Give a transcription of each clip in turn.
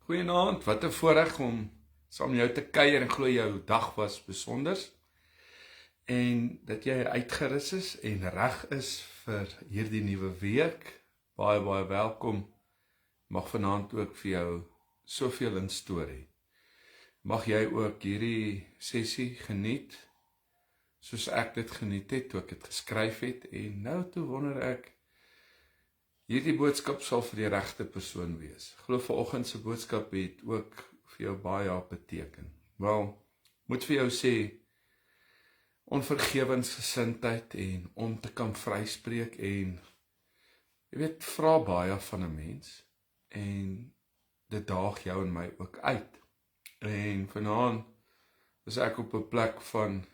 Goeienaand, wat 'n voorreg om saam met jou te kuier en glo jou dag was besonders en dat jy uitgerus is en reg is vir hierdie nuwe week. Baie welkom. Mag vanaand ook vir jou soveel in storie. Mag jy ook hierdie sessie geniet soos ek dit geniet het toe ek dit geskryf het en nou toe wonder ek hierdie boodskap sal vir die regte persoon wees. Ek glo vanoggend se boodskap het ook vir jou baie beteken. Wel, moet vir jou sê, onvergewensgesindheid en om te kan vryspreek en jy weet, vra baie van 'n mens en dit daag jou en my ook uit. En vanaand is ek op 'n plek van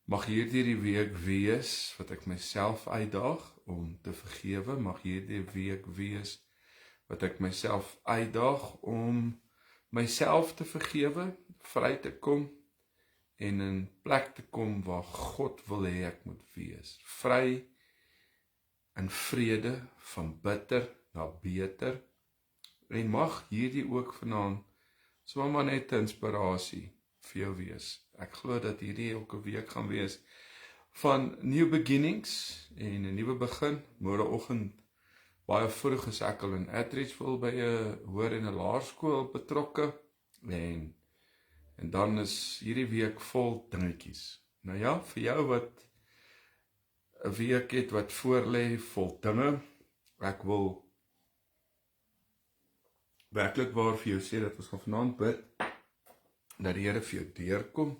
mag hierdie week wees wat ek myself uitdaag om te vergewe, mag hierdie week wees wat ek myself uitdaag om myself te vergewe, vry te kom en in plek te kom waar God wil hê ek moet wees. Vry in vrede van bitter na beter. En mag hierdie ook vanaand sommer net 'n inspirasie vir jou wees. Ek glo dat hierdie ook 'n week gaan wees van new beginnings en 'n nuwe begin. Môreoggend baie vroeg is ek al in Atteridgeville by 'n hoër en 'n laerskool betrokke en dan is hierdie week vol dingetjies. Nou ja, vir jou wat 'n week het wat voorlê vol dinge, ek wil werklik waar vir jou sê dat ons gaan vanaand bid dat die Here vir jou deurkom,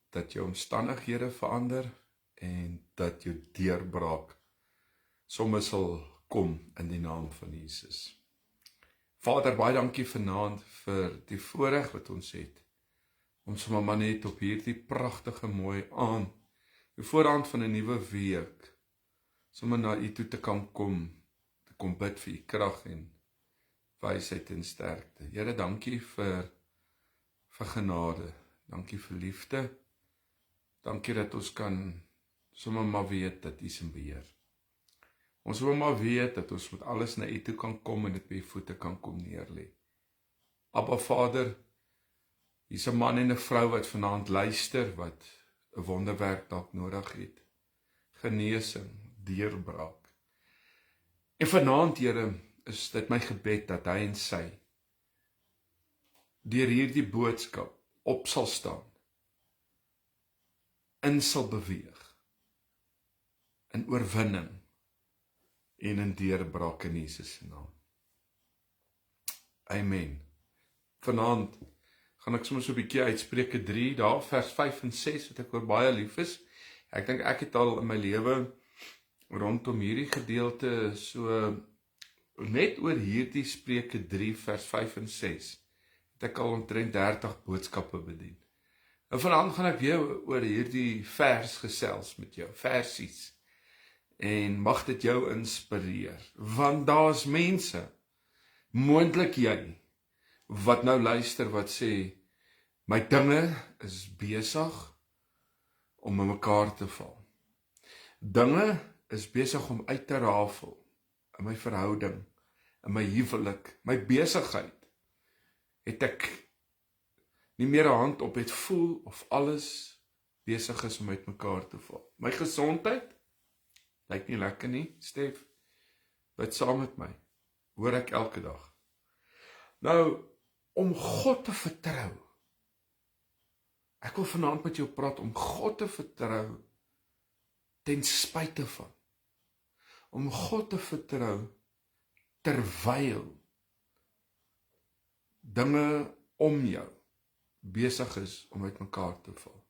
dat jou omstandighede verander en dat jou deurbraak sommer sal kom in die naam van Jesus. Vader, baie dankie vanaand vir die voorreg wat ons het om sommer maar net op hierdie pragtige mooi aand, die voorhand van 'n nuwe week, sommer na U toe te kom bid vir U krag en wysheid en sterkte. Here, dankie vir genade, dankie vir liefde, dankie dat ons kan sommer maar weet dat U is in beheer. Ons wil maar weet dat ons met alles na U toe kan kom en dit by U voete kan kom neerlê. Abba Vader, hier's 'n man en 'n vrou wat vanaand luister, wat 'n wonderwerk dalk nodig het. Genesing, deurbraak. En vanaand, Here, is dit my gebed dat hy en sy deur hierdie boodskap op sal staan, in sal beweeg, in oorwinning en in deurbraak in Jesus se naam. Amen. Vanaand gaan ek soms so 'n bietjie uit Spreuke 3, daar vers 5 en 6, wat ek oor baie lief is. Ek dink ek het al in my lewe rondom hierdie gedeelte so net oor hierdie Spreuke 3 vers 5 en 6 het ek al omtrent 30 boodskappe bedien. En vanaand gaan ek weer oor hierdie vers gesels met jou, versies. En mag dit jou inspireer, want daar's mense, moontlik jy, wat nou luister wat sê, my dinge is besig om in mekaar te val. Dinge is besig om uit te rafel in my verhouding, in my huwelik, my besigheid. Het ek nie meer 'n hand op het voel of alles besig is om uit mekaar te val. My gesondheid lyk nie lekker nie, Stef. Bid saam met my. Hoor ek elke dag. Nou, om God te vertrou. Ek wil vanaand met jou praat om God te vertrou ten spyte van. Om God te vertrou terwyl dinge om jou besig is om uit mekaar te val.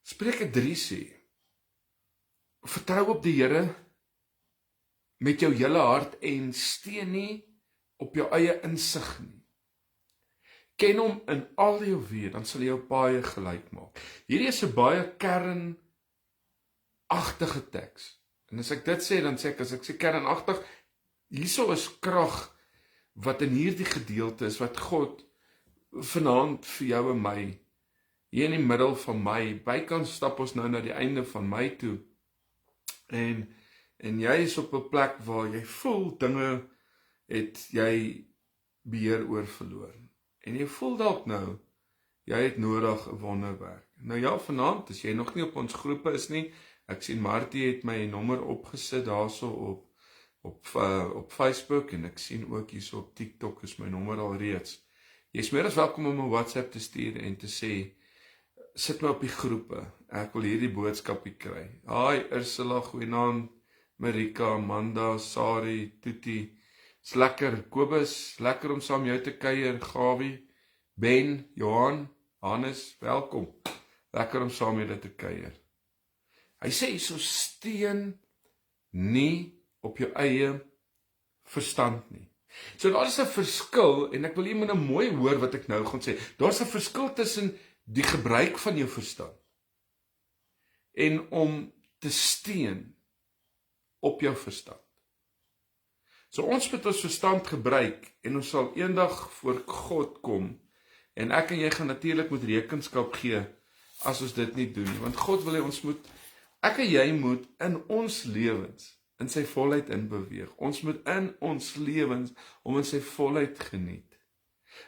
Spreuke 3 sê, vertrou op die Here met jou hele hart en steun nie op jou eie insig nie. Ken hom in al jou weë, dan sal hy jou paaie gelyk maak. Hierdie is 'n baie kernagtige teks. En as ek dit sê, dan sê ek, as ek sê kernagtig, hierso is krag wat in hierdie gedeelte is, wat God vanaand vir jou en my, hier in die middel van my, bykans stap ons nou na die einde van my toe, en jy is op 'n plek waar jy voel, dinge het jy beheer oor verloor. En jy voel dalk nou, jy het nodig 'n wonderwerk. Nou ja, vanaand, as jy nog nie op ons groepe is nie, ek sien Martie het my nommer opgesit daarso op Facebook, en ek sien ook hierso op TikTok is my nommer al reeds. Jy is meer as welkom om 'n WhatsApp te stuur en te sê, sit my op die groepe, ek wil hierdie boodskapie kry. Hi Ursula, goeienaand, Marika, Amanda, Sari, Tuti, is lekker, Kobus, lekker om saam jou te kuier, Gawie, Ben, Johan, Hannes, welkom, lekker om saam julle te kuier. Hy sê, so steun nie op jou eie verstand nie. So daar is 'n verskil, en ek wil jy moet nou mooi hoor wat ek nou gaan sê, daar is 'n verskil tussen die gebruik van jou verstand en om te steun op jou verstand. So ons moet ons verstand gebruik, en ons sal eendag voor God kom, en ek en jy gaan natuurlik moet rekenskap gee, as ons dit nie doen nie, want God wil hê ons moet, ek en jy moet in ons lewens, in sy volheid inbeweeg, ons moet in ons lewens, om in sy volheid geniet.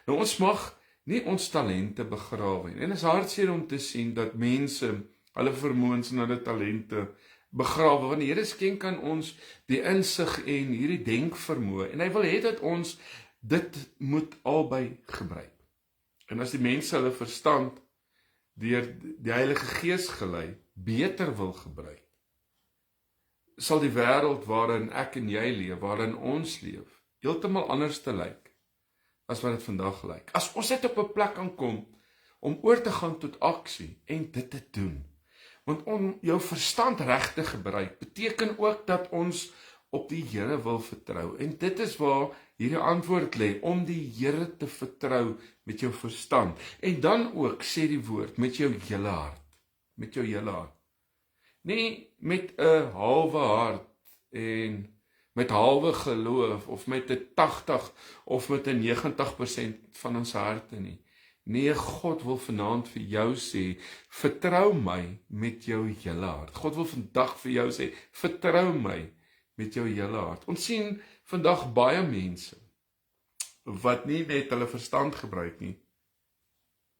Nou ons mag nie ons talente begrawe nie, en is hartseer om te sien, dat mense, hulle vermoëns en hulle talente, begrawe, want die Here skenk aan ons die insig en hierdie denkvermoë, en hy wil hê dat ons dit moet albei gebruik. En as die mense hulle verstand deur die Heilige Gees gelei beter wil gebruik, sal die wêreld waarin ek en jy leef, waarin ons leef, heeltemal anders te lyk as wat dit vandag lyk. As ons net op 'n plek aankom om oor te gaan tot aksie en dit te doen. Want om jou verstand reg te gebruik beteken ook dat ons op die Here wil vertrou. En dit is waar hierdie antwoord lê, om die Here te vertrou met jou verstand. En dan ook, sê die woord, met jou hele hart. Met jou hele hart. Nie met 'n halwe hart en met halwe geloof, of met 'n 80 of met 'n 90% van ons harte nie. Nee, God wil vanaand vir jou sê, vertrou my met jou hele hart. God wil vandag vir jou sê, vertrou my met jou hele hart. Ons sien vandag baie mense, wat nie net hulle verstand gebruik nie,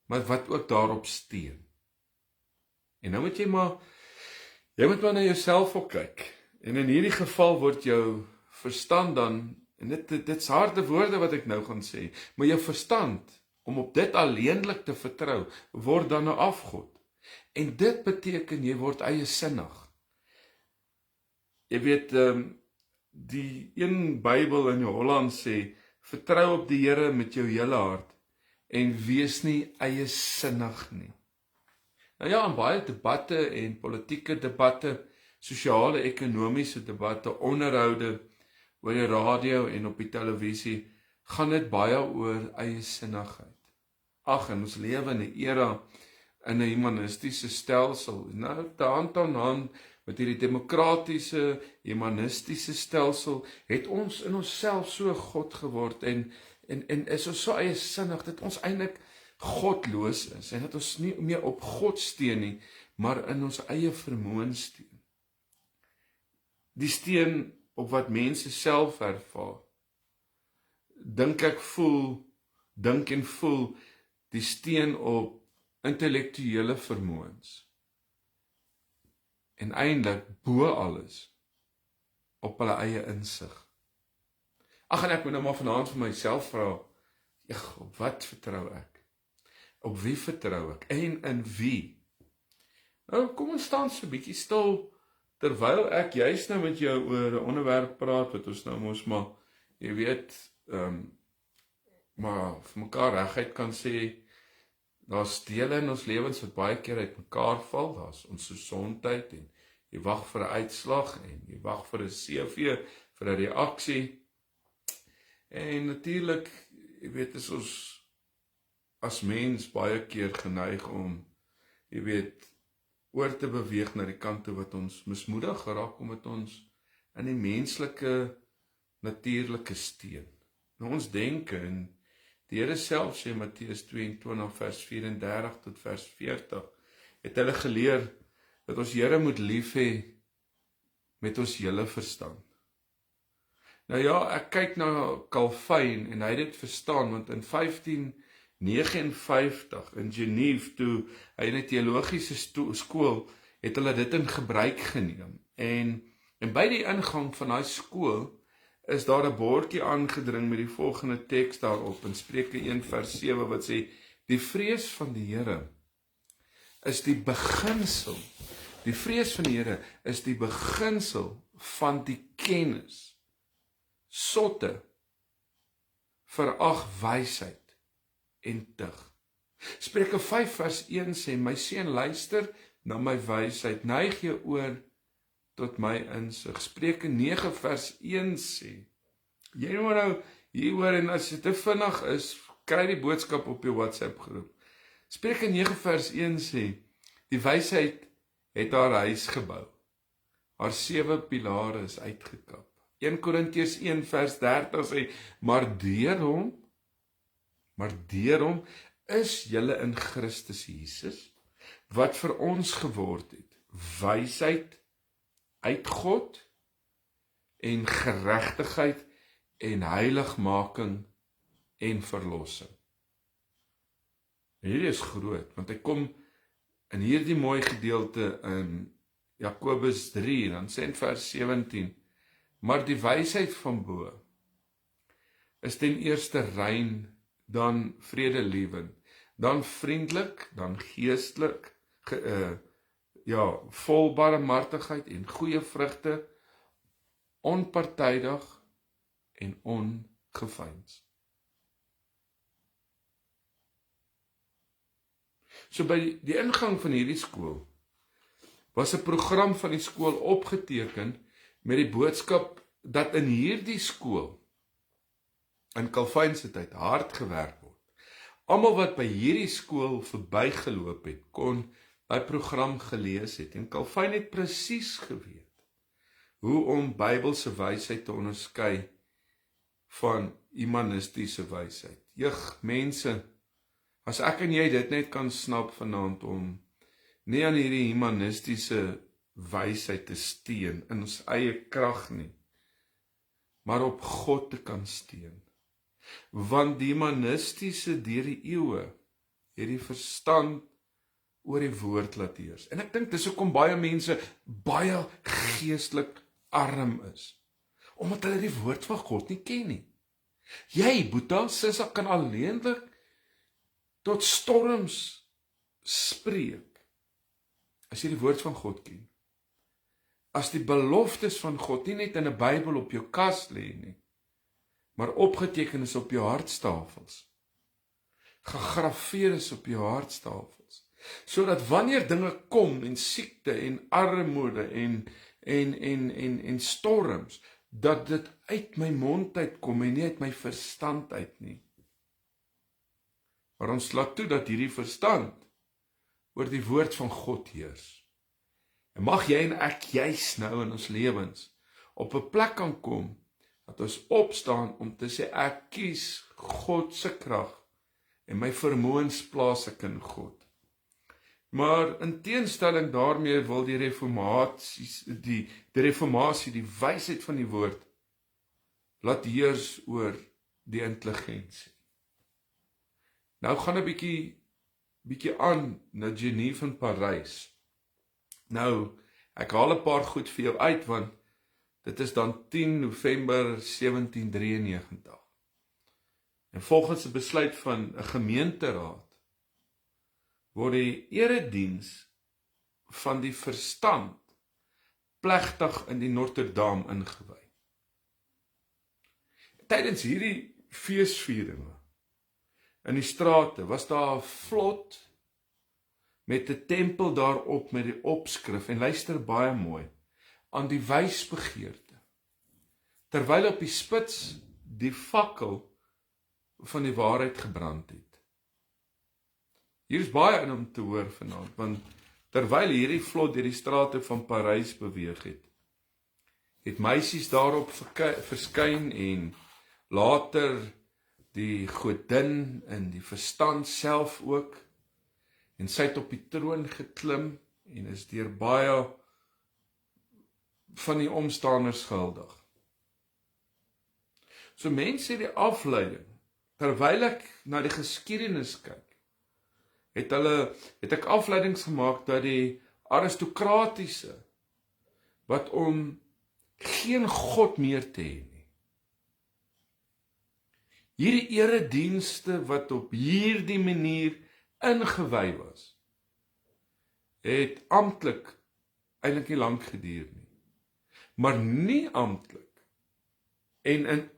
maar wat ook daarop steun. En nou moet jy moet maar na jouself ook kyk. En in hierdie geval word jou verstand dan, en dit's harde woorde wat ek nou gaan sê, maar jou verstand, om op dit alleenlik te vertrou, word dan 'n afgod. En dit beteken, jy word eiesinnig. Jy weet, die een Bybel in Holland sê, vertrou op die Here met jou hele hart, en wees nie eiesinnig nie. Nou ja, in baie debatte en politieke debatte, sosiale, ekonomiese debatte, onderhoude, oor die radio en op die televisie, gaan dit baie oor eiesinnigheid. Ag, en ons lewe in 'n era, in 'n humanistiese stelsel, nou, hand aan hand met hierdie demokratiese, humanistiese stelsel, het ons in onsself so God geword, en is ons so eiesinnig, dat ons eintlik godloos is, en dat ons nie meer op God steun nie, maar in ons eie vermoëns steun. Die steun op wat mense self ervaar. Dink en voel, die steun op intellektuele vermoëns. En eintlik bo alles op hulle eie insig. Ag, en ek moet nou maar vanaand vir myself vra, op wat vertrou ek? Op wie vertrou ek? En in wie? Nou, kom ons staan so 'n bietjie stil, terwyl ek juist nou met jou oor 'n onderwerp praat, wat ons nou mos maar, jy weet, maar vir mekaar reguit kan sê, daar's dele in ons lewens wat baie keer uit mekaar val, daar's ons gesondheid, en jy wag vir 'n uitslag, en jy wag vir 'n CV, vir 'n reaksie, en natuurlik, jy weet, is ons as mens baie keer geneig om, jy weet, oor te beweeg na die kant toe wat ons mismoedig geraak, omdat ons in die menslike, natuurlike steun. Nou ons denke, en die Here self sê, Matteus 22 vers 34 tot vers 40, het hulle geleer, dat ons Here moet lief hê met ons hele verstand. Nou ja, ek kyk na Calvin en hy het dit verstaan, want in 1559 in Genève toe hy in 'n teologiese skool het hulle dit in gebruik geneem. En by die ingang van daai skool is daar 'n bordjie aangedring met die volgende teks daarop in Spreuke 1 vers 7 wat sê: Die vrees van die Here is die beginsel. Die vrees van die Here is die beginsel van die kennis. Sotte verag wysheid en tug. Spreuke 5 vers 1 sê: My seun, luister na my wysheid, neig jou oor tot my insig. Spreuke 9 vers 1 sê: Jy moet nou hier hoor, en as dit te vinnig is, kry die boodskap op jou WhatsApp groep. Spreuke 9 vers 1 sê: Die wysheid het haar huis gebou. Haar 7 pilare is uitgekap. 1 Korintiërs 1 vers 30 sê: Maar deur hom is julle in Christus Jesus, wat vir ons geword het, wysheid uit God en geregtigheid en heiligmaking en verlossing. Hierdie is groot, want hy kom in hierdie mooi gedeelte in Jakobus 3, dan sê in vers 17, maar die wysheid van bo is ten eerste rein, dan vredelievend, dan vriendelik, dan geestelik, vol barmhartigheid en goeie vrugte, onpartydig en ongeveins. So by die ingang van hierdie skool was 'n program van die skool opgeteken met die boodskap dat in hierdie skool in Calvin se tyd hard gewerk word. Almal wat by hierdie skool verbygeloop het, kon daai program gelees het en Calvin het presies geweet hoe om Bybelse wysheid te onderskei van humanistiese wysheid. Mense, as ek en jy dit net kan snap vanaand om nie aan hierdie humanistiese wysheid te steun in ons eie krag nie, maar op God te kan steun. Want die humanistiese deur die eeue het die verstand oor die woord laat heers. En ek dink dis hoekom baie mense baie geestelik arm is, omdat hulle die woord van God nie ken nie. Jy, Boeta, Sissa, kan alleenlik tot storms spreek, as jy die woord van God ken. As die beloftes van God nie net in 'n Bybel op jou kas lê nie, maar opgeteken is op jou hartstafels, gegraveer is op jou hartstafels, sodat wanneer dinge kom en siekte en armoede en storms, dat dit uit my mond uitkom en nie uit my verstand uit nie. Maar ons laat toe dat hierdie verstand oor die woord van God heers. En mag jy en ek juis nou in ons lewens op 'n plek kan kom dat ons opstaan om te sê ek kies God se krag en my vermoëns plaas ek in God. Maar in teenstelling daarmee wil die reformatie, die wysheid van die woord laat heers oor die intelligensie. Nou gaan 'n bietjie aan na Genève en Parys. Nou, ek haal 'n paar goed vir jou uit, want dit is dan 10 November 1793. En volgens 'n besluit van 'n gemeenteraad word die erediens van die verstand plegtig in die Notre-Dame ingewy. Tydens hierdie feesvieringe in die strate was daar 'n vlot met 'n tempel daarop met die opskrif, en luister baie mooi, aan die wysbegeerte, terwyl op die spits die fakkel van die waarheid gebrand het. Hier is baie in om te hoor vanaand, want terwyl hierdie vlot deur die strate van Parys beweeg het meisies daarop verskyn en later die godin in die verstand self ook, en sy het op die troon geklim en is deur baie van die omstanders gehuldig. So mense het die afleiding, terwyl ek na die geskiedenis kyk, het ek afleidings gemaak dat die aristokratiese, wat om geen God meer te hê nie, hierdie eredienste wat op hierdie manier ingewy was, het amptelik eintlik nie lank geduur nie, maar nie amptelik en in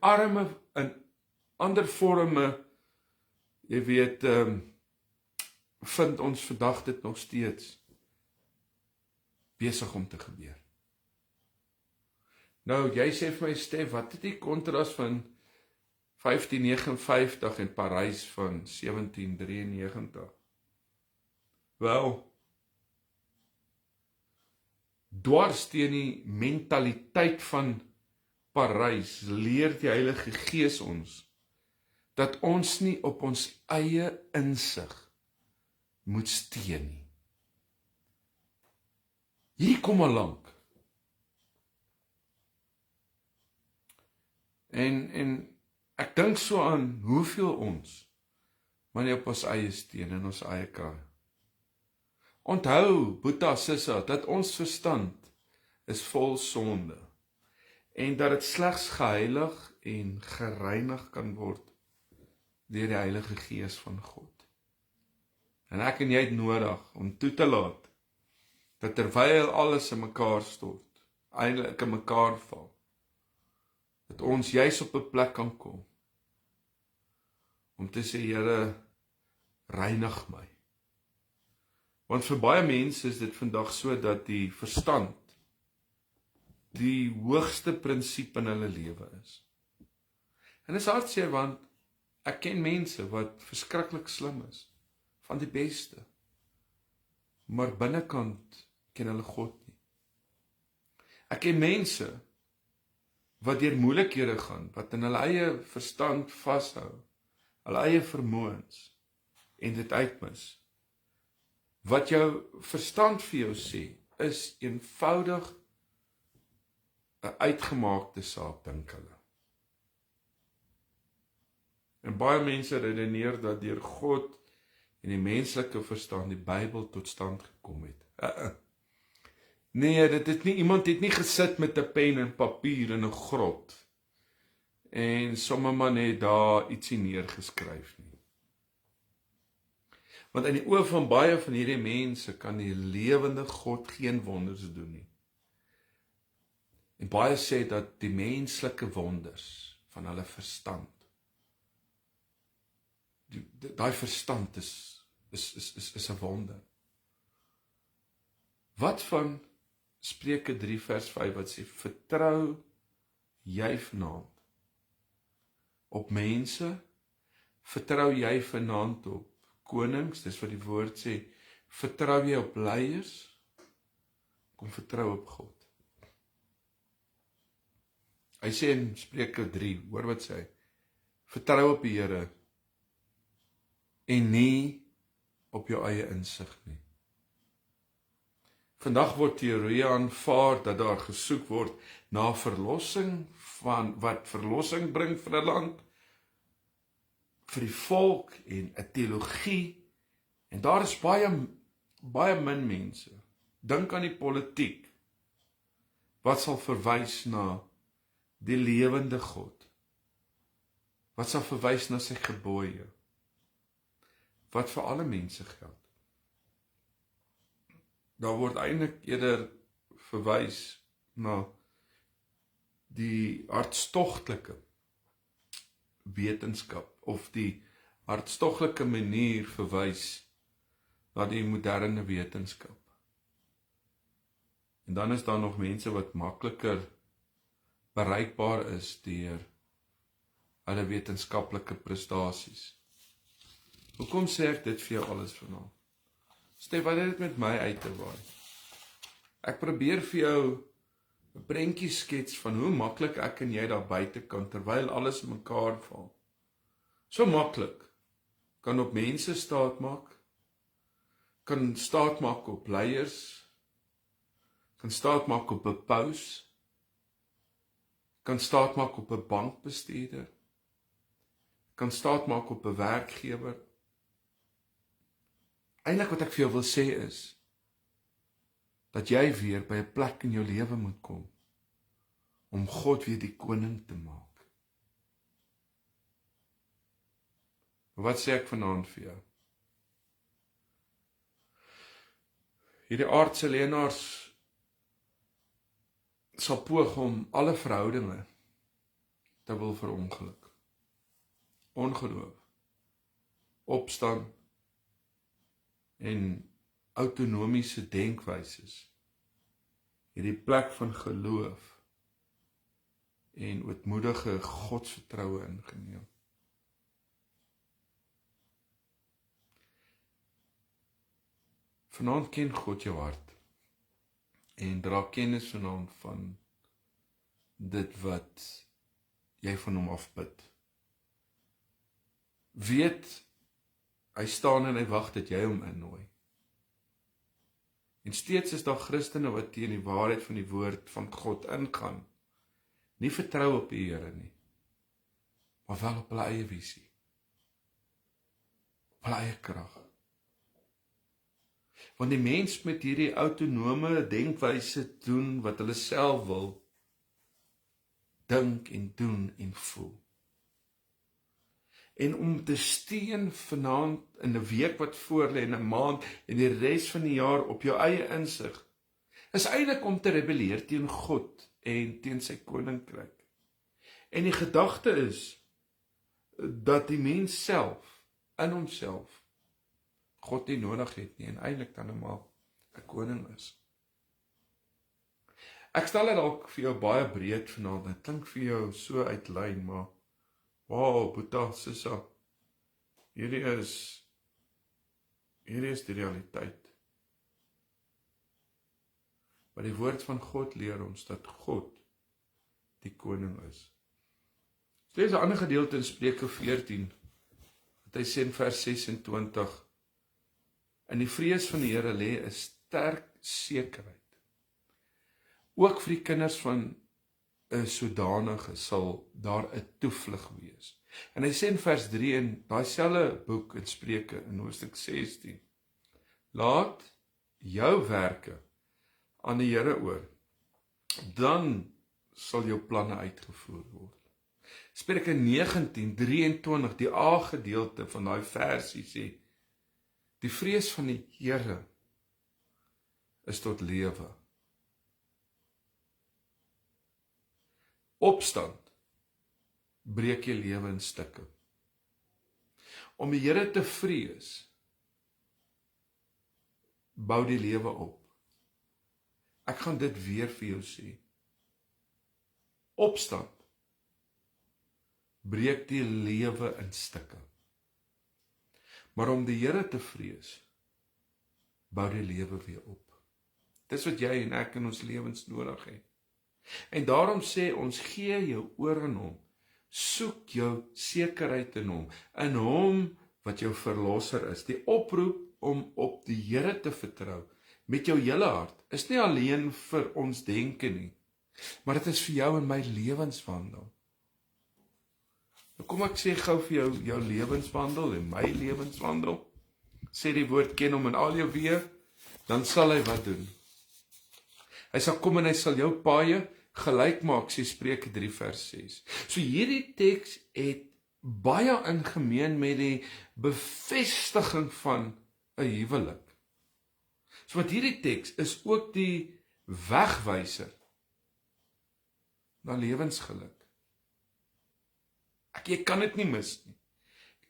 ander vorme, jy weet, vind ons vandag dit nog steeds besig om te gebeur. Nou, jy sê vir my, Stef, wat het die kontras van 1559 en Parys van 1793? Wel, dwars teen die mentaliteit van Parys leer die Heilige Gees ons, dat ons nie op ons eie insig moet steun nie. Hier kom al lank. En ek dink so aan hoeveel ons, maar nie op ons eie steun en ons eie krag. Onthou, Boeta, Sissa, dat ons verstand is vol sonde, en dat het slegs geheilig en gereinig kan word deur die Heilige Gees van God. En ek en jy het nodig om toe te laat, dat terwyl alles in mekaar stort, eintlik in mekaar val, dat ons juis op 'n plek kan kom, om te sê, Here, reinig my. Want vir baie mense is dit vandag so, dat die verstand die hoogste prinsip in hulle lewe is. En dit is hartseer, want ek ken mense wat verskriklik slim is, van die beste, maar binnekant ken hulle God nie. Ek ken mense wat deur moeilikhede gaan, wat in hulle eie verstand vashou, hulle eie vermoëns, en dit uitmis. Wat jou verstand vir jou sê, is eenvoudig 'n uitgemaakte saak, dink hulle. En baie mense redeneer dat deur God en die menslike verstand die Bybel tot stand gekom het. Nee, iemand het nie gesit met 'n pen en papier in 'n grot en sommer maar net daar ietsie neergeskryf nie. Want in die oë van baie van hierdie mense kan die lewende God geen wonders doen nie. En baie sê dat die menslike wonders van hulle verstand, daai verstand is 'n wonder. Wat van Spreuke 3 vers 5 wat sê, vertrou jy vanaand op mense, vertrou jy vanaand op konings, dis wat die woord sê, vertrou jy op leiers, kom vertrou op God. Hy sê in Spreuke 3, hoor wat sê hy, vertrou op die Here, en nie op jou eie insig nie. Vandag word teorieë aanvaar dat daar gesoek word na verlossing, wat verlossing bring vir 'n land, vir die volk en 'n teologie, en daar is baie min mense, dink aan die politiek, wat sal verwys na die lewende God, wat sal verwys na sy gebooie, wat vir alle mense geld. Daar word eintlik eerder verwys na die hartstogtelike wetenskap, of die hartstogtelike manier verwys na die moderne wetenskap. En dan is daar nog mense wat makliker bereikbaar is deur hulle wetenskaplike prestasies. Hoekom sê ek dit vir jou alles vanaand? Stef, wat het dit met my uit te waai? Ek probeer vir jou 'n prentjie skets van hoe maklik ek en jy daar buite kan, terwyl alles in mekaar val. So maklik, kan op mense staat maak, kan staat maak op leiers, kan staat maak op 'n paus, kan staatmaak op 'n bankbestuurder, kan staatmaak op 'n werkgewer. Eintlik wat ek vir jou wil sê is, dat jy weer by 'n plek in jou lewe moet kom, om God weer die koning te maak. Wat sê ek vanaand vir jou? Hierdie aardse leenaars sal poog om alle verhoudinge te wil verongeluk. Ongeloof, opstand en autonomiese denkwyses. Hierdie plek van geloof en ootmoedige godsvertroue ingeneem. Vanaand ken God jou hart en dra kennis vanaand van dit wat jy van hom afbid. Weet, hy staan en hy wag dat jy hom innooi. En steeds is daar Christene wat teen die waarheid van die woord van God ingaan. Nie vertrou op die Here nie, maar wel op hulle eie visie, op hulle eie krag. Want die mens met hierdie autonome denkwyse doen wat hulle self wil, dink en doen en voel. En om te steun vanaand in 'n week wat voorlê en 'n maand en die res van die jaar op jou eie insig, is eintlik om te rebelleer teen God en teen sy koninkryk. En die gedagte is dat die mens self, in homself, God nie nodig het nie en eintlik dan eenmaal 'n koning is. Ek stel dit dalk vir jou baie breed vanaand, dit klink vir jou so uit lyn, maar wow, Boeta, Sissa, hierdie is die realiteit. Maar die woord van God leer ons dat God die koning is. Lees 'n ander gedeelte in Spreuke 14, wat hy sê in vers 26, in die vrees van die Here lê 'n sterk sekerheid. Ook vir die kinders van 'n sodanige sal daar 'n toevlug wees. En hy sê in vers 3 in daai selfde boek in Spreuke in hoofstuk 16, laat jou werke aan die Here oor, dan sal jou planne uitgevoer word. Spreuke 19:23, die A-gedeelte van daai versie sê, die vrees van die Here is tot lewe. Opstand breek jy lewe in stukke. Om die Here te vrees, bou die lewe op. Ek gaan dit weer vir jou sê. Opstand breek die lewe in stukke. Maar om die Here te vrees, bou die lewe weer op. Dis wat jy en ek in ons lewens nodig het. En daarom sê ons, gee jou oor aan hom, soek jou sekerheid in hom wat jou verlosser is. Die oproep om op die Here te vertrou, met jou hele hart, is nie alleen vir ons denke nie, maar dit is vir jou en my lewenswandel. Nou kom ek sê gou vir jou lewenswandel en my lewenswandel, sê die woord, ken hom in al jou weë, dan sal hy wat doen? Hy sal kom en hy sal jou paaie gelyk maak, sê Spreuke 3 vers 6. So hierdie teks het baie in gemeen met die bevestiging van 'n huwelik. So wat hierdie teks is ook die wegwyser na lewensgeluk. Jy kan dit nie mis nie.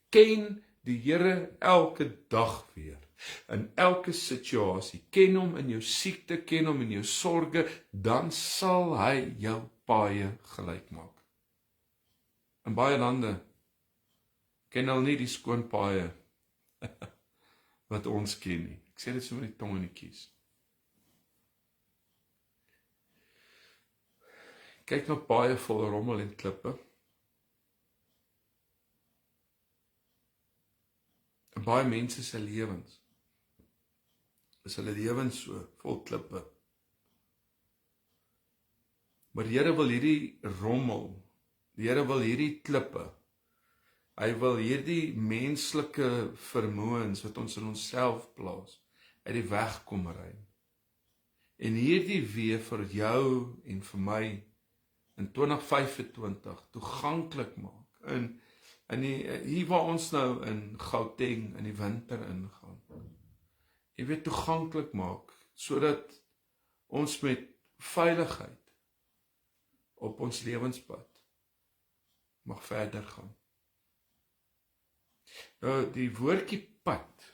Ken die Here elke dag weer. In elke situasie, ken hom in jou siekte, ken hom in jou sorge, dan sal hy jou paaie gelyk maak. In baie lande ken hulle nie die skoon paaie wat ons ken nie. Ek sê dit so met die tong in die kies. Kyk na paaie vol rommel en klippe. En baie mense se lewens is hulle lewens so vol klippe. Maar die Here wil hierdie rommel, die Here wil hierdie klippe, hy wil hierdie menslike vermoëns wat ons in onsself plaas, uit die weg kom ruim. En hierdie weer vir jou en vir my in 2025 toeganklik maak. Hier waar ons nou in Gauteng in die winter ingaan. Jy weet, toeganklik maak, sodat ons met veiligheid op ons lewenspad mag verder gaan. Nou, die woordjie pad,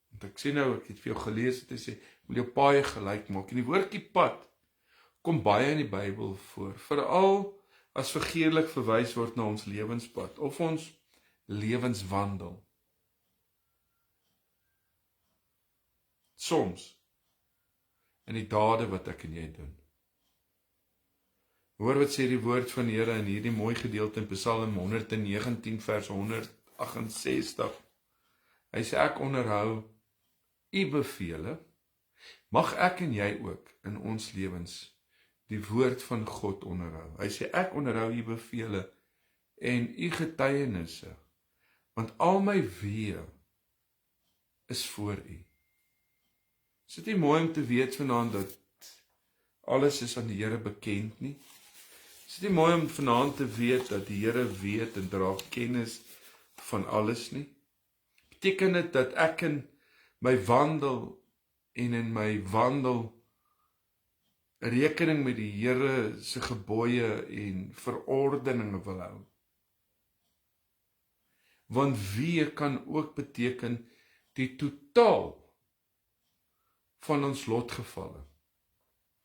want ek sê nou, ek het vir jou gelees, het hy sê, moet jou paaie gelyk maak, en die woordjie pad, kom baie in die Bybel voor, veral as figuurlik verwys word na ons lewenspad, of ons lewenswandel. Soms, in die dade wat ek en jy doen. Hoor wat sê die woord van die Here in hierdie mooi gedeelte in Psalm 119 vers 168. Hy sê, ek onderhou u bevele, mag ek en jy ook in ons lewens die woord van God onderhou. Hy sê, ek onderhou u bevele en u getuienisse, want al my weë is voor u. Is dit nie mooi om te weet vanaand dat alles is aan die Here bekend nie? Is dit nie mooi om vanaand te weet dat die Here weet en dra kennis van alles nie? Beteken dit dat ek in my wandel en in my wandel rekening met die Here se gebooie en verordeninge wil hou? Want wie kan ook beteken die totaal van ons lotgevalle.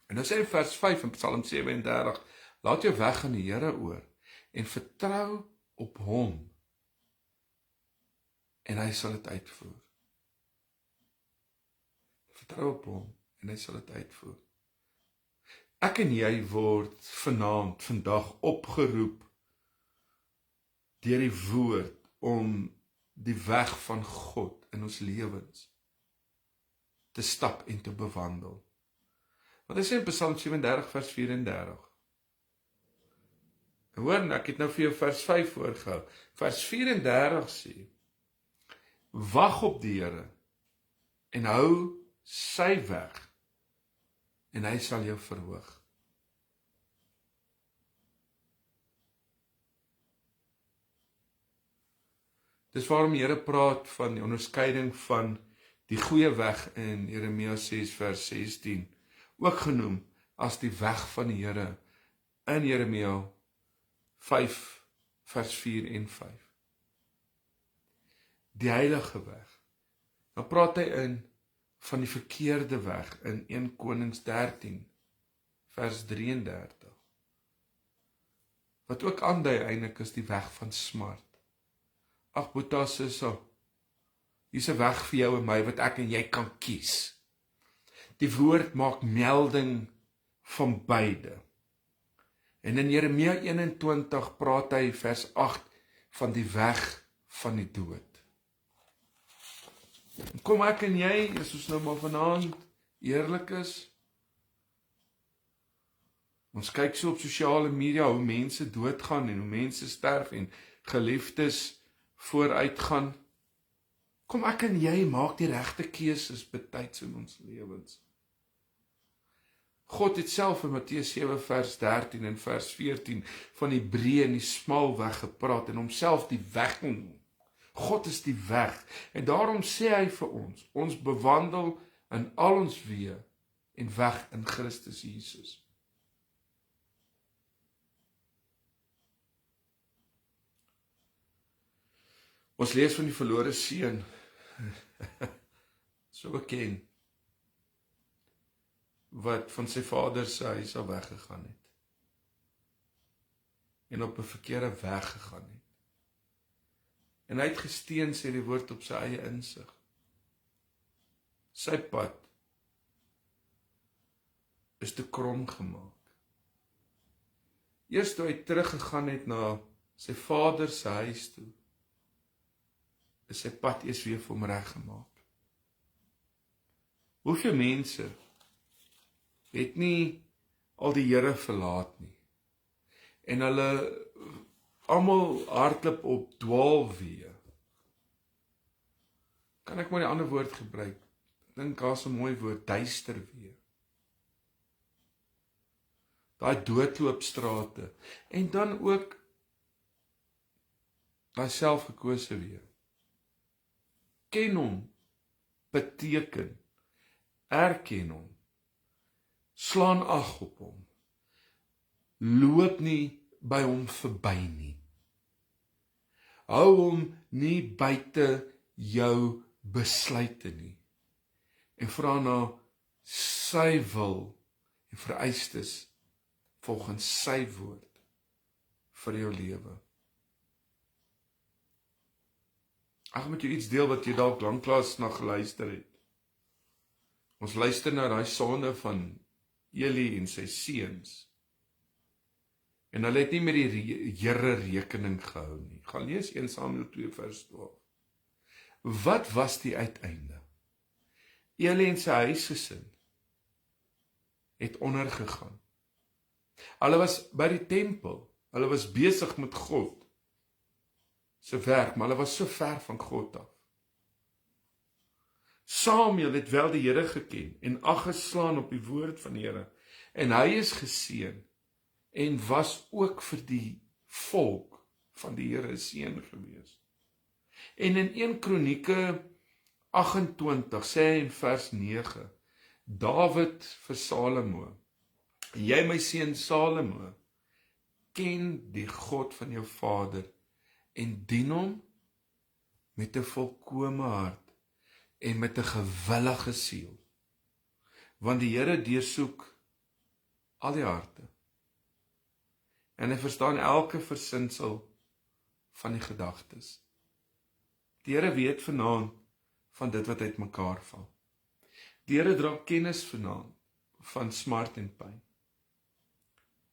En dan sê in vers 5 in Psalm 37, laat jou weg aan die Here oor en vertrou op hom en hy sal dit uitvoer. Vertrou op hom en hy sal dit uitvoer. Ek en jy word vandag opgeroep deur die woord om die weg van God in ons lewens te stap en te bewandel. Wat hy sê in Psalm 37 vers 34. En hoor, ek het nou vir jou vers 5 voorgehou. Vers 34 sê, wag op die Here en hou sy weg en hy sal jou verhoog. Dis waarom die Here praat van die onderskeiding van die goeie weg in Jeremia 6 vers 16, ook genoem as die weg van die Here in Jeremia 5 vers 4 en 5. Die heilige weg. Dan praat hy van die verkeerde weg in 1 Konings 13 vers 33. Wat ook aandui eintlik is die weg van smart. Ag Boeta Sissa, hier's 'n weg vir jou en my wat ek en jy kan kies. Die woord maak melding van beide. En in Jeremia 21 praat hy vers 8 van die weg van die dood. Kom ek en jy, as ons nou maar vanaand eerlik is, ons kyk so op sosiale media hoe mense doodgaan en hoe mense sterf en geliefdes vooruitgaan. Kom ek en jy maak die regte keuses betyds in ons lewens. God het self in Matteus 7 vers 13 en vers 14 van die breë en die smal weg gepraat en homself die weg genoem. God is die weg en daarom sê hy vir ons bewandel in al ons weë en weg in Christus Jesus. Ons lees van die verlore seun, so bekend, wat van sy vader se huis af weggegaan het, en op 'n verkeerde weg gegaan het. En hy het gesteen, sê die woord, op sy eie insig. Sy pad is te krom gemaak. Eers toe hy teruggegaan het na sy vader se huis toe, is sy pad eers weer vir hom reggemaak. Hoeveel mense het nie al die Here verlaat nie. En hulle almal hardloop op dwaalweë. Kan ek maar die ander woord gebruik? Ek dink daar's 'n mooi woord, duisterweë. Daai doodloopstrate. En dan ook daai selfgekose weë. Ken hom beteken, erken hom, slaan ag op hom, loop nie by hom verby nie. Hou hom nie buite jou besluite nie. En vra na sy wil en vereistes volgens sy woord vir jou lewe. Ek moet jou iets deel wat jy dalk lanklaas na geluister het. Ons luister na daai sonde van Eli en sy seuns. En hulle het nie met die Here rekening gehou nie. Gaan lees 1 Samuel 2 vers 12. Wat was die uiteinde? Eli en sy huisgesin het ondergegaan. Hulle was by die tempel, hulle was besig met God se werk, maar hulle was so ver van God af. Samuel het wel die Here geken en ag geslaan op die woord van die Here, en hy is geseën en was ook vir die volk van die Here 'n seën gewees. En in 1 Kronieke 28 sê hy in vers 9, Dawid vir Salomo, jy my seun Salomo, ken die God van jou vader en dien hom met 'n volkome hart en met 'n gewillige siel, want die Here deursoek al die harte en hy verstaan elke versinsel van die gedagtes. Die Here weet vanaand van dit wat uitmekaar val. Die Here dra kennis vanaand van smart en pyn.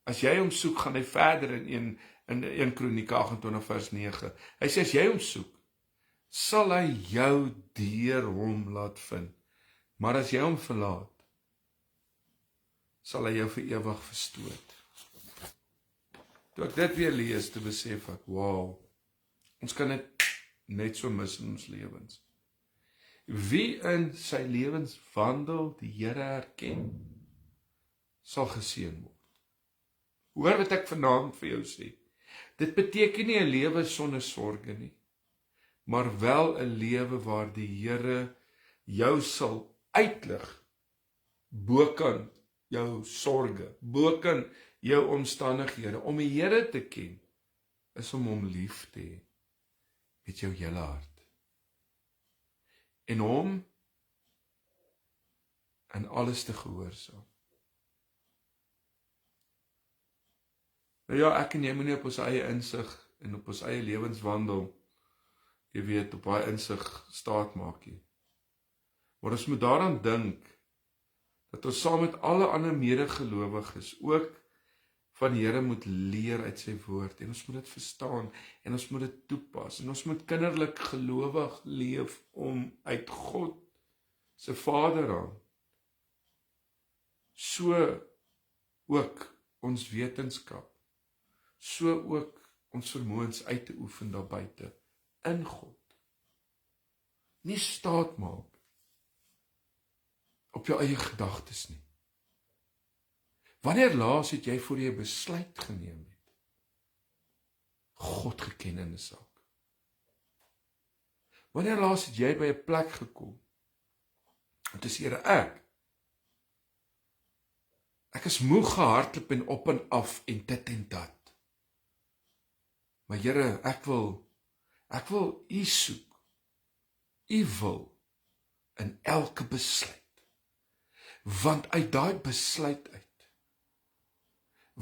As jy hom soek, gaan hy verder in 1 Kronieke 28 vers 9. Hy sê, as jy hom soek, sal hy jou deur hom laat vind. Maar as jy hom verlaat, sal hy jou vir ewig verstoot. Toe ek dit weer lees, toe besef ek, wow, ons kan dit net so mis in ons lewens. Wie in sy lewenswandel die Here herken, sal geseën word. Hoor wat ek vanaand vir jou sê. Dit beteken nie 'n lewe sonder sorge nie, maar wel 'n lewe waar die Here jou sal uitlig bokant jou sorge, bokant jou omstandighede. Om die Here te ken is om hom lief te hê met jou hele hart. En hom in alles te gehoorsaam. Nou ja, ek en jy moet nie op ons eie insig en op ons eie lewenswandel, jy weet, op daai insig staat maak nie. Maar ons moet daaraan dink, dat ons saam met alle ander medegelowiges ook van die Here moet leer uit sy woord, en ons moet dit verstaan, en ons moet dit toepas, en ons moet kinderlik gelowig leef om uit God se Vaderhand so ook ons wetenskap, so ook ons vermoëns uit te oefen daar buite in God. Nie staat maak op jou eie gedagtes nie. Wanneer laas het jy voor jy besluit geneem het? God geken in 'n saak. Wanneer laas het jy by 'n plek gekom? En dis Here, ek is moeg gehardloop en op en af en dit en dat. Maar Here, ek wil U soek. U wil in elke besluit. Want uit daai besluit uit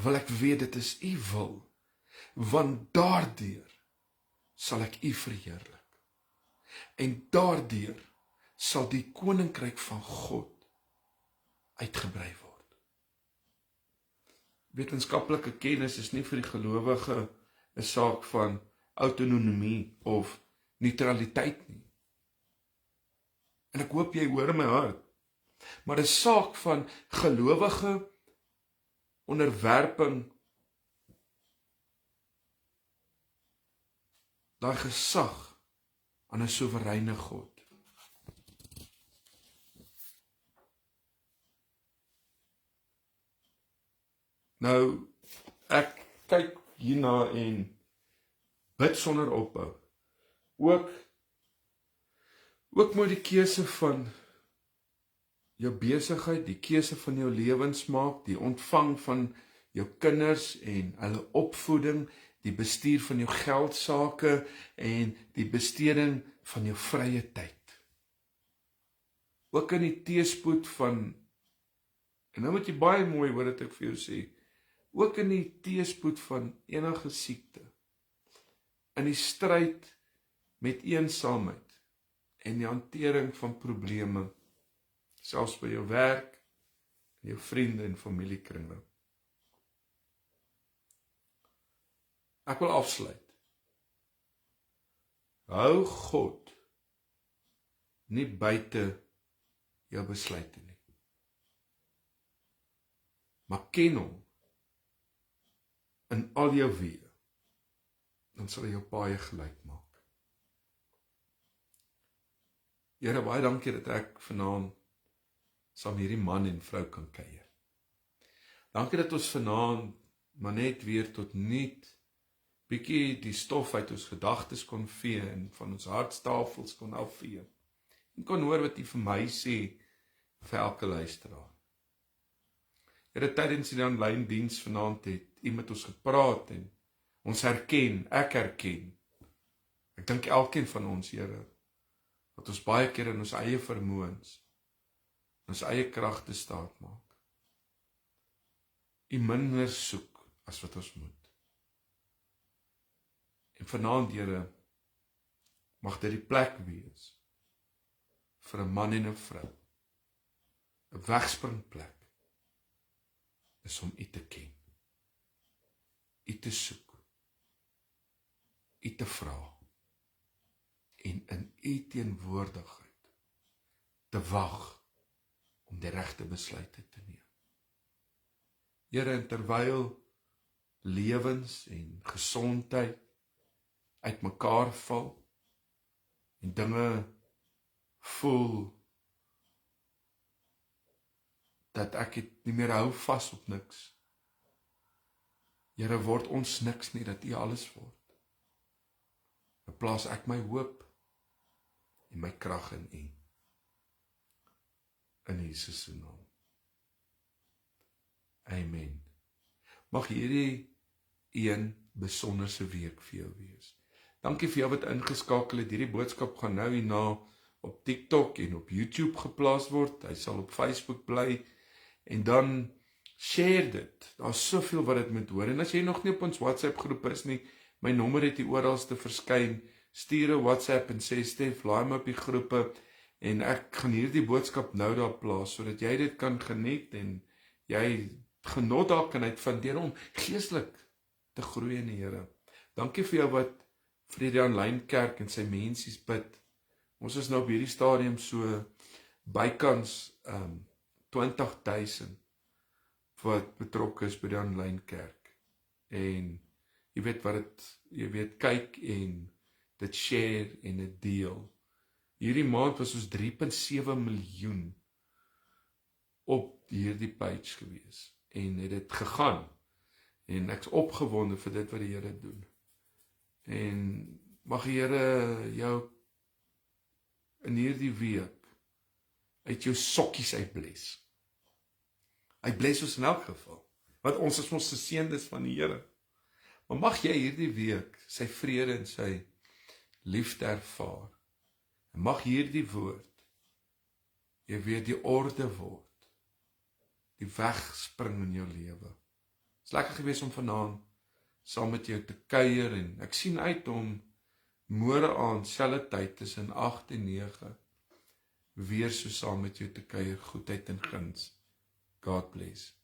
wil ek weet dit is U wil, want daardeur sal ek U verheerlik. En daardeur sal die koninkryk van God uitgebrei word. Wetenskaplike kennis is nie vir die gelowige 'n saak van autonomie of neutraliteit nie. En ek hoop jy hoor my hart. Maar 'n saak van gelowige onderwerping, daai gesag aan 'n soewereine God. Nou, ek kyk hierna en bid sonder ophou. Ook moet die keuse van jou besigheid, die keuse van jou lewensmaak, die ontvang van jou kinders en hulle opvoeding, die bestuur van jou geldsaake en die besteding van jou vrye tyd. Ook in die teëspoed van, en nou moet jy baie mooi hoor wat ek vir jou sê, ook in die teëspoed van enige siekte, in die stryd met eensaamheid en die hantering van probleme, selfs by jou werk, en jou vriende en familiekringe. Ek wil afsluit. Hou God nie buite jou besluite nie, maar ken hom in al jou weë, dan sal hy jou paaie gelyk maak. Here, baie dankie dat ek vanaand saam hierdie man en vrou kan kuier. Dankie dat ons vanaand maar net weer tot nuut bietjie die stof uit ons gedagtes kon vee en van ons hartstafels kon afvee. En kon hoor wat U vir my sê vir elke luisteraar. Here, tydens die aanlyn diens vanaand het U met ons gepraat en ons herken, ek herken. Ek dink elkeen van ons, Here, wat ons baie keer in ons eie vermoëns, ons eie kragte staat maak. U minder soek as wat ons moet. En vanaand, Here, mag dit die plek wees vir 'n man en 'n vrou. 'n Wegspringplek is om U te ken, U te soek, U te vra en in U teenwoordigheid te wag om die regte besluite te neem. Here, en terwyl lewens en gesondheid uitmekaar val en dinge voel dat ek het nie meer hou vas op niks. Here, word ons niks nie, dat U alles word. Dan plaas ek my hoop en my krag in U. In Jesus se naam. Amen. Mag hierdie een besonderse week vir jou wees. Dankie vir jou wat ingeskakel het. Hierdie boodskap gaan nou hierna op TikTok en op YouTube geplaas word. Hy sal op Facebook bly. En dan share dit. Daar's soveel wat dit moet hoor. En as jy nog nie op ons WhatsApp groep is nie, my nommer het hier oral te verskyn. Stuur 'n WhatsApp en sê Stef, laai my op die groepe en ek gaan hierdie boodskap nou daar plaas sodat jy dit kan geniet en jy genot daar kan uitvind deur om geestelik te groei in die Here. Dankie vir jou wat vir die aanlyn kerk en sy mensies bid. Ons is nou op hierdie stadium so bykans 20,000 wat betrokke is by die aanlyn kerk. En jy weet wat dit, kyk en dit share en dit deel. Hierdie maand was ons 3,7 miljoen op hierdie page gewees. En het dit gegaan. En ek's opgewonde vir dit wat die Here doen. En mag die Here jou in hierdie week uit jou sokkies uitbles. Hy bless ons in elk geval. Want ons is mos geseëndes van die Here. Maar mag jy hierdie week sy vrede en sy liefde ervaar. En mag hierdie woord jy weet die orde word. Die wegspring in jou lewe. Het is lekker gewees om vanaand saam met jou te kuier en ek sien uit om môre aand selfde tyd tussen 8 en 9 weer so saam met jou te kuier. Goedheid en guns. God bless.